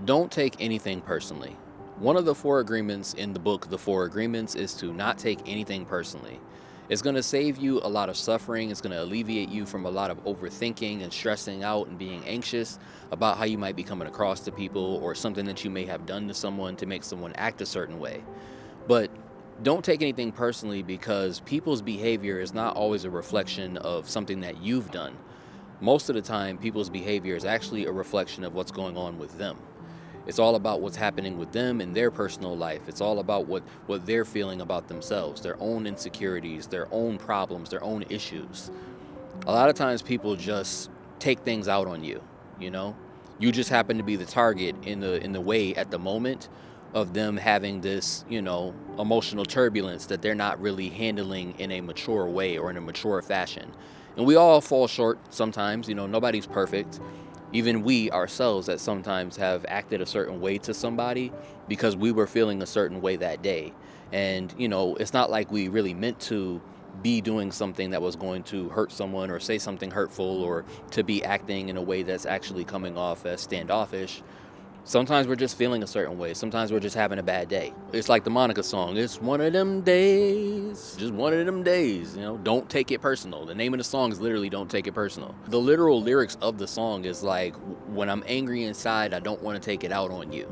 Don't take anything personally. One of the four agreements in the book, The Four Agreements, is to not take anything personally. It's going to save you a lot of suffering. It's going to alleviate you from a lot of overthinking and stressing out and being anxious about how you might be coming across to people or something that you may have done to someone to make someone act a certain way. But don't take anything personally because people's behavior is not always a reflection of something that you've done. Most of the time, people's behavior is actually a reflection of what's going on with them. It's all about what's happening with them in their personal life. It's all about what they're feeling about themselves, their own insecurities, their own problems, their own issues. A lot of times people just take things out on you, you know? You just happen to be the target in the way at the moment of them having this, emotional turbulence that they're not really handling in a mature way or in a mature fashion. And we all fall short sometimes, nobody's perfect. Even we ourselves at sometimes have acted a certain way to somebody because we were feeling a certain way that day. And, it's not like we really meant to be doing something that was going to hurt someone or say something hurtful or to be acting in a way that's actually coming off as standoffish. Sometimes we're just feeling a certain way. Sometimes we're just having a bad day. It's like the Monica song. It's one of them days. Just one of them days. Don't take it personal. The name of the song is literally Don't Take It Personal. The literal lyrics of the song is like, when I'm angry inside, I don't want to take it out on you.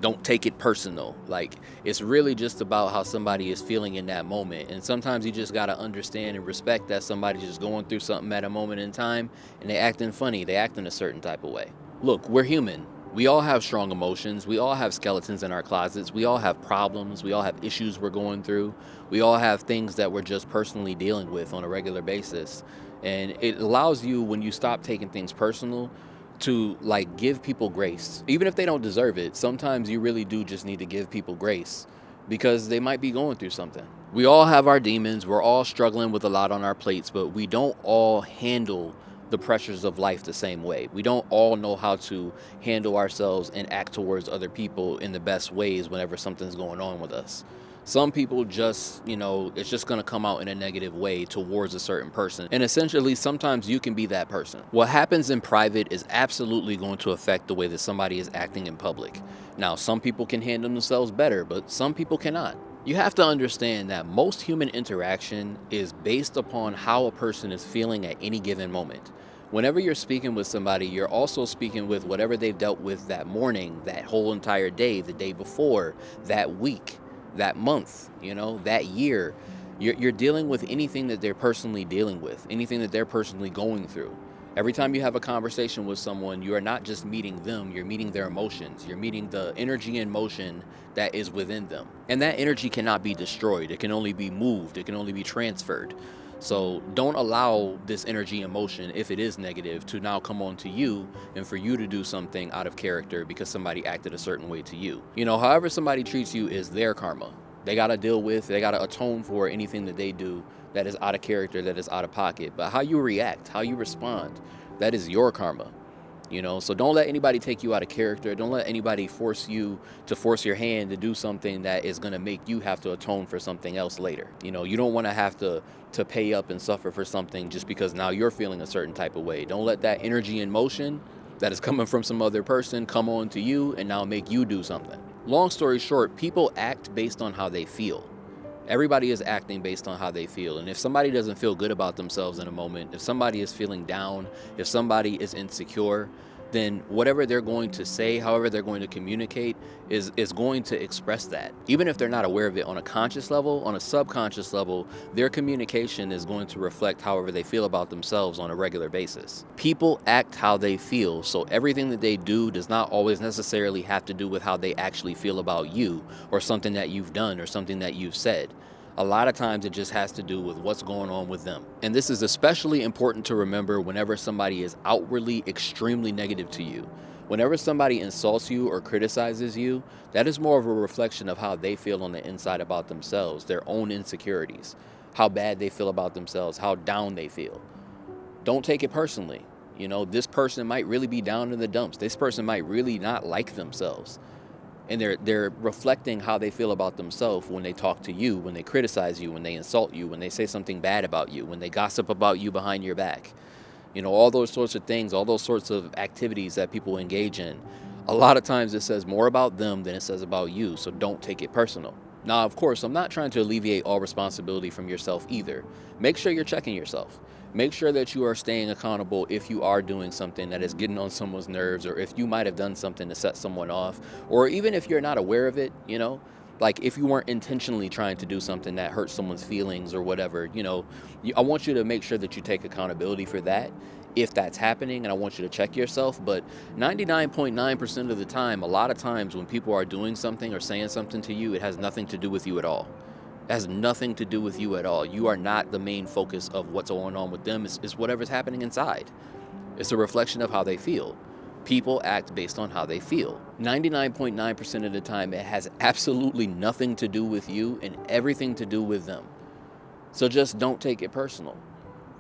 Don't take it personal. Like, it's really just about how somebody is feeling in that moment. And sometimes you just got to understand and respect that somebody's just going through something at a moment in time and they acting funny. They act in a certain type of way. Look, we're human. We all have strong emotions. We all have skeletons in our closets. We all have problems. We all have issues we're going through. We all have things that we're just personally dealing with on a regular basis. And it allows you, when you stop taking things personal, to give people grace. Even if they don't deserve it, sometimes you really do just need to give people grace because they might be going through something. We all have our demons. We're all struggling with a lot on our plates, but we don't all handle the pressures of life the same way. We don't all know how to handle ourselves and act towards other people in the best ways whenever something's going on with us. Some people just, it's just going to come out in a negative way towards a certain person. And essentially, sometimes you can be that person. What happens in private is absolutely going to affect the way that somebody is acting in public. Now, some people can handle themselves better, but some people cannot. You have to understand that most human interaction is based upon how a person is feeling at any given moment. Whenever you're speaking with somebody, you're also speaking with whatever they've dealt with that morning, that whole entire day, the day before, that week, that month, that year. You're dealing with anything that they're personally dealing with, anything that they're personally going through. Every time you have a conversation with someone, you are not just meeting them, you're meeting their emotions. You're meeting the energy and motion that is within them. And that energy cannot be destroyed. It can only be moved. It can only be transferred. So don't allow this energy and motion, if it is negative, to now come on to you and for you to do something out of character because somebody acted a certain way to you. However somebody treats you is their karma. They got to deal with, they got to atone for anything that they do that is out of character, that is out of pocket. But how you react, how you respond, that is your karma. So don't let anybody take you out of character. Don't let anybody force you to force your hand to do something that is going to make you have to atone for something else later. You don't want to have to pay up and suffer for something just because now you're feeling a certain type of way. Don't let that energy and motion that is coming from some other person come on to you and now make you do something. Long story short, people act based on how they feel. Everybody is acting based on how they feel. And if somebody doesn't feel good about themselves in a moment, if somebody is feeling down, if somebody is insecure, then whatever they're going to say, however they're going to communicate, is going to express that. Even if they're not aware of it on a conscious level, on a subconscious level, their communication is going to reflect however they feel about themselves on a regular basis. People act how they feel, so everything that they do does not always necessarily have to do with how they actually feel about you or something that you've done or something that you've said. A lot of times it just has to do with what's going on with them. And this is especially important to remember whenever somebody is outwardly extremely negative to you. Whenever somebody insults you or criticizes you, that is more of a reflection of how they feel on the inside about themselves, their own insecurities, how bad they feel about themselves, how down they feel. Don't take it personally. This person might really be down in the dumps. This person might really not like themselves. And they're reflecting how they feel about themselves when they talk to you, when they criticize you, when they insult you, when they say something bad about you, when they gossip about you behind your back. All those sorts of things, all those sorts of activities that people engage in. A lot of times it says more about them than it says about you, so don't take it personal. Now, of course, I'm not trying to alleviate all responsibility from yourself either. Make sure you're checking yourself. Make sure that you are staying accountable if you are doing something that is getting on someone's nerves, or if you might have done something to set someone off, or even if you're not aware of it, like if you weren't intentionally trying to do something that hurts someone's feelings or whatever, I want you to make sure that you take accountability for that if that's happening, and I want you to check yourself. But 99.9% of the time, a lot of times when people are doing something or saying something to you, it has nothing to do with you at all. It has nothing to do with you at all. You are not the main focus of what's going on with them. It's whatever's happening inside. It's a reflection of how they feel. People act based on how they feel. 99.9% of the time, it has absolutely nothing to do with you and everything to do with them. So just don't take it personal.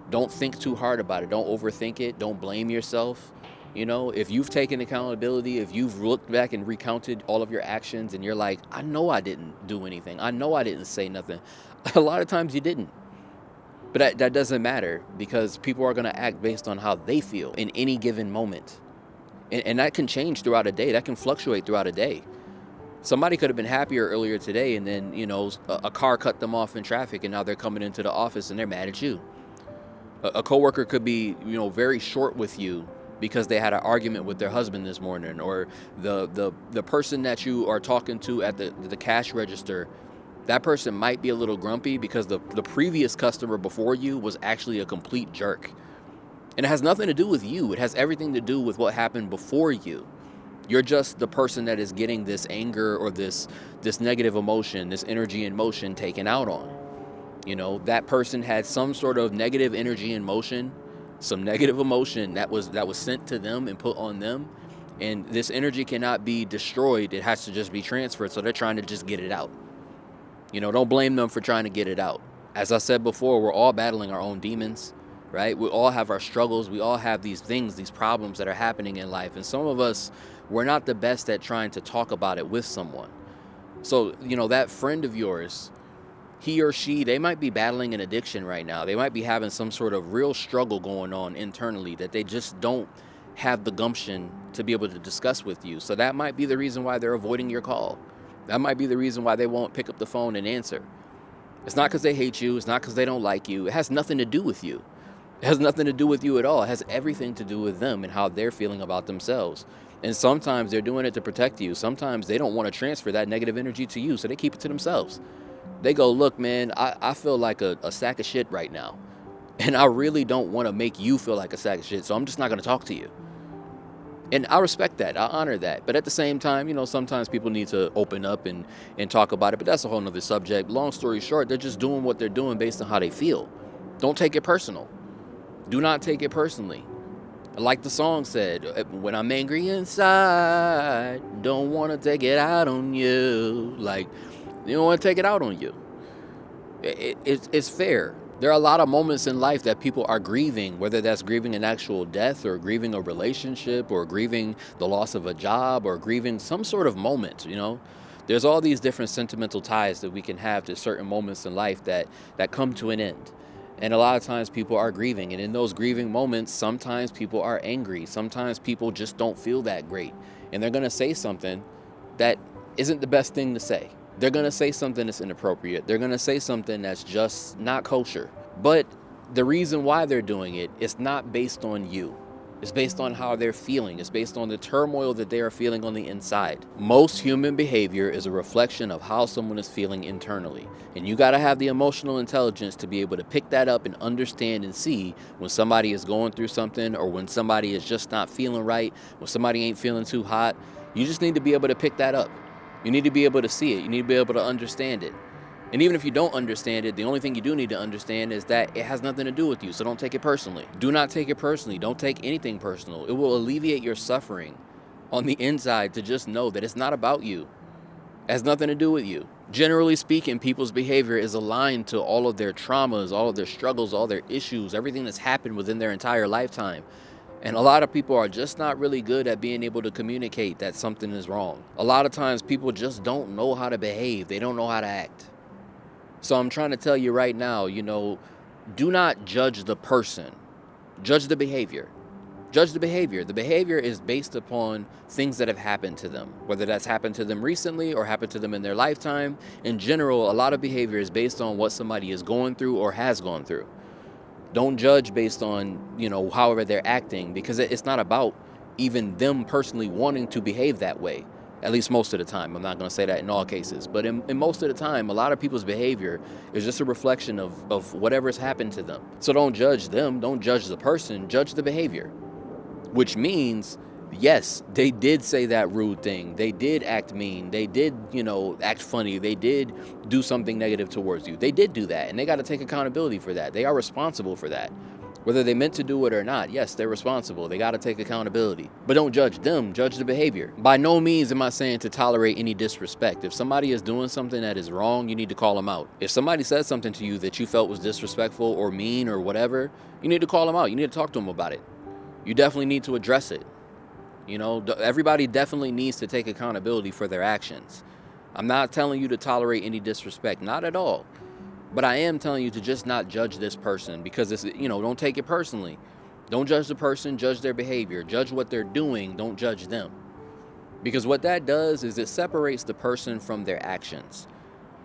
Don't think too hard about it. Don't overthink it. Don't blame yourself. If you've taken accountability, if you've looked back and recounted all of your actions and you're like, I know I didn't do anything. I know I didn't say nothing. A lot of times you didn't. But that doesn't matter, because people are going to act based on how they feel in any given moment. And that can change throughout a day. That can fluctuate throughout a day. Somebody could have been happier earlier today, and then, a car cut them off in traffic, and now they're coming into the office and they're mad at you. A coworker could be, very short with you because they had an argument with their husband this morning, or the person that you are talking to at the cash register, that person might be a little grumpy because the previous customer before you was actually a complete jerk. And it has nothing to do with you. It has everything to do with what happened before you. You're just the person that is getting this anger or this negative emotion, this energy and motion taken out on. That person had some sort of negative energy and motion, some negative emotion that was sent to them and put on them. And this energy cannot be destroyed. It has to just be transferred. So they're trying to just get it out. Don't blame them for trying to get it out. As I said before, we're all battling our own demons, right? We all have our struggles. We all have these things, these problems that are happening in life. And some of us, we're not the best at trying to talk about it with someone. So, that friend of yours, he or she, they might be battling an addiction right now. They might be having some sort of real struggle going on internally that they just don't have the gumption to be able to discuss with you. So that might be the reason why they're avoiding your call. That might be the reason why they won't pick up the phone and answer. It's not because they hate you. It's not because they don't like you. It has nothing to do with you. It has nothing to do with you at all. It has everything to do with them and how they're feeling about themselves. And sometimes they're doing it to protect you. Sometimes they don't want to transfer that negative energy to you, so they keep it to themselves. They go, look, man, I feel like a sack of shit right now. And I really don't want to make you feel like a sack of shit, so I'm just not going to talk to you. And I respect that. I honor that. But at the same time, sometimes people need to open up and talk about it. But that's a whole nother subject. Long story short, they're just doing what they're doing based on how they feel. Don't take it personal. Do not take it personally. Like the song said, when I'm angry inside, don't want to take it out on you. Like, you don't want to take it out on you. It's fair. There are a lot of moments in life that people are grieving, whether that's grieving an actual death or grieving a relationship or grieving the loss of a job or grieving some sort of moment, There's all these different sentimental ties that we can have to certain moments in life that come to an end. And a lot of times people are grieving. And in those grieving moments, sometimes people are angry. Sometimes people just don't feel that great. And they're going to say something that isn't the best thing to say. They're going to say something that's inappropriate. They're going to say something that's just not kosher. But the reason why they're doing it is not based on you. It's based on how they're feeling. It's based on the turmoil that they are feeling on the inside. Most human behavior is a reflection of how someone is feeling internally. And you got to have the emotional intelligence to be able to pick that up and understand and see when somebody is going through something or when somebody is just not feeling right, when somebody ain't feeling too hot. You just need to be able to pick that up. You need to be able to see it. You need to be able to understand it. And even if you don't understand it, the only thing you do need to understand is that it has nothing to do with you. So don't take it personally. Do not take it personally. Don't take anything personal. It will alleviate your suffering on the inside to just know that it's not about you. It has nothing to do with you. Generally speaking, people's behavior is aligned to all of their traumas, all of their struggles, all their issues, everything that's happened within their entire lifetime. And a lot of people are just not really good at being able to communicate that something is wrong. A lot of times people just don't know how to behave. They don't know how to act. So I'm trying to tell you right now, do not judge the person. Judge the behavior. Judge the behavior. The behavior is based upon things that have happened to them, whether that's happened to them recently or happened to them in their lifetime. In general, a lot of behavior is based on what somebody is going through or has gone through. Don't judge based on, however they're acting, because it's not about even them personally wanting to behave that way. At least most of the time. I'm not going to say that in all cases, but in most of the time, a lot of people's behavior is just a reflection of whatever's happened to them. So don't judge them. Don't judge the person. Judge the behavior, which means, yes, they did say that rude thing. They did act mean. They did, act funny. They did do something negative towards you. They did do that, and they got to take accountability for that. They are responsible for that. Whether they meant to do it or not, yes, they're responsible. They got to take accountability. But don't judge them, judge the behavior. By no means am I saying to tolerate any disrespect. If somebody is doing something that is wrong, you need to call them out. If somebody said something to you that you felt was disrespectful or mean or whatever, you need to call them out. You need to talk to them about it. You definitely need to address it. Everybody definitely needs to take accountability for their actions. I'm not telling you to tolerate any disrespect, not at all. But I am telling you to just not judge this person, because don't take it personally. Don't judge the person, judge their behavior. Judge what they're doing, don't judge them. Because what that does is it separates the person from their actions.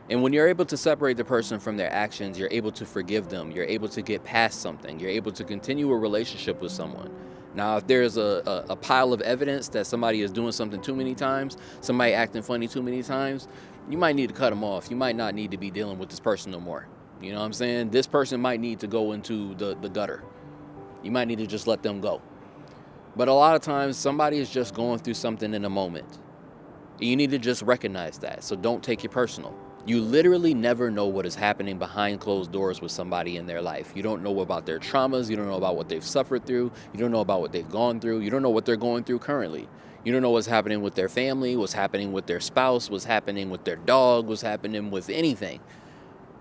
And when you're able to separate the person from their actions, you're able to forgive them. You're able to get past something. You're able to continue a relationship with someone. Now, if there's a pile of evidence that somebody is doing something too many times, somebody acting funny too many times, you might need to cut them off. You might not need to be dealing with this person no more. You know what I'm saying? This person might need to go into the gutter. You might need to just let them go. But a lot of times, somebody is just going through something in a moment. You need to just recognize that. So don't take it personal. You literally never know what is happening behind closed doors with somebody in their life. You don't know about their traumas. You don't know about what they've suffered through. You don't know about what they've gone through. You don't know what they're going through currently. You don't know what's happening with their family, what's happening with their spouse, what's happening with their dog, what's happening with anything.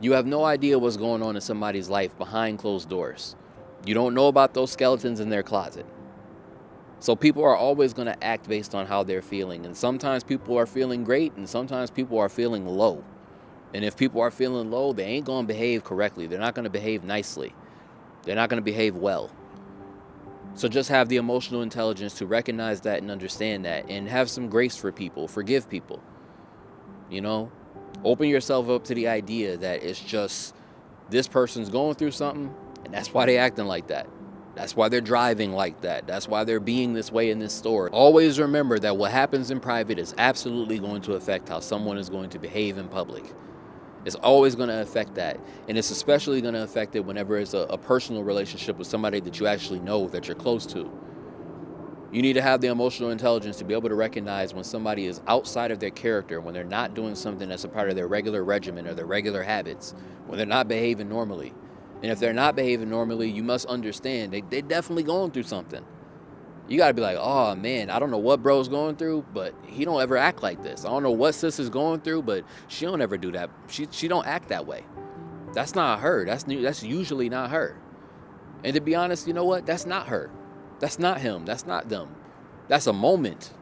You have no idea what's going on in somebody's life behind closed doors. You don't know about those skeletons in their closet. So people are always going to act based on how they're feeling. And sometimes people are feeling great, and sometimes people are feeling low. And if people are feeling low, they ain't going to behave correctly. They're not going to behave nicely. They're not going to behave well. So just have the emotional intelligence to recognize that and understand that, and have some grace for people. Forgive people. Open yourself up to the idea that it's just this person's going through something, and that's why they're acting like that. That's why they're driving like that. That's why they're being this way in this store. Always remember that what happens in private is absolutely going to affect how someone is going to behave in public. It's always going to affect that. And it's especially going to affect it whenever it's a personal relationship with somebody that you actually know, that you're close to. You need to have the emotional intelligence to be able to recognize when somebody is outside of their character, when they're not doing something that's a part of their regular regimen or their regular habits, when they're not behaving normally. And if they're not behaving normally, you must understand they're definitely going through something. You got to be like, oh, man, I don't know what bro's going through, but he don't ever act like this. I don't know what sis is going through, but she don't ever do that. She don't act that way. That's not her. That's usually not her. And to be honest, you know what? That's not her. That's not him. That's not them. That's a moment.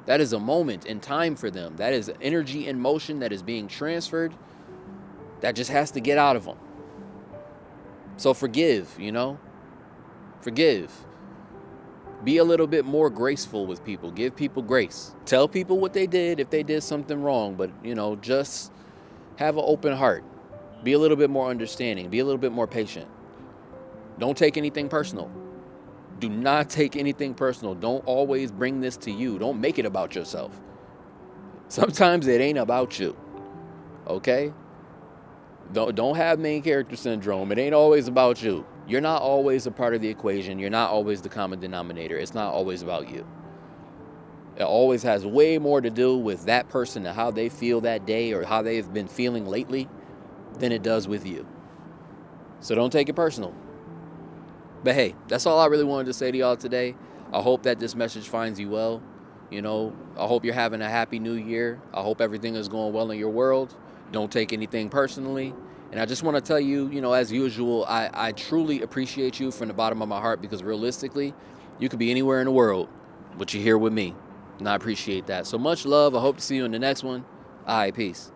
That is a moment in time for them. That is energy in motion that is being transferred. That just has to get out of them. So forgive, Forgive. Be a little bit more graceful with people. Give people grace. Tell people what they did if they did something wrong, but, just have an open heart. Be a little bit more understanding. Be a little bit more patient. Don't take anything personal. Do not take anything personal. Don't always bring this to you. Don't make it about yourself. Sometimes it ain't about you. Okay? Don't have main character syndrome. It ain't always about you. You're not always a part of the equation. You're not always the common denominator. It's not always about you. It always has way more to do with that person and how they feel that day or how they've been feeling lately than it does with you. So don't take it personal. But hey, that's all I really wanted to say to y'all today. I hope that this message finds you well. I hope you're having a happy new year. I hope everything is going well in your world. Don't take anything personally. And I just want to tell you, as usual, I truly appreciate you from the bottom of my heart, because realistically, you could be anywhere in the world, but you're here with me. And I appreciate that. So much love. I hope to see you in the next one. All right, peace.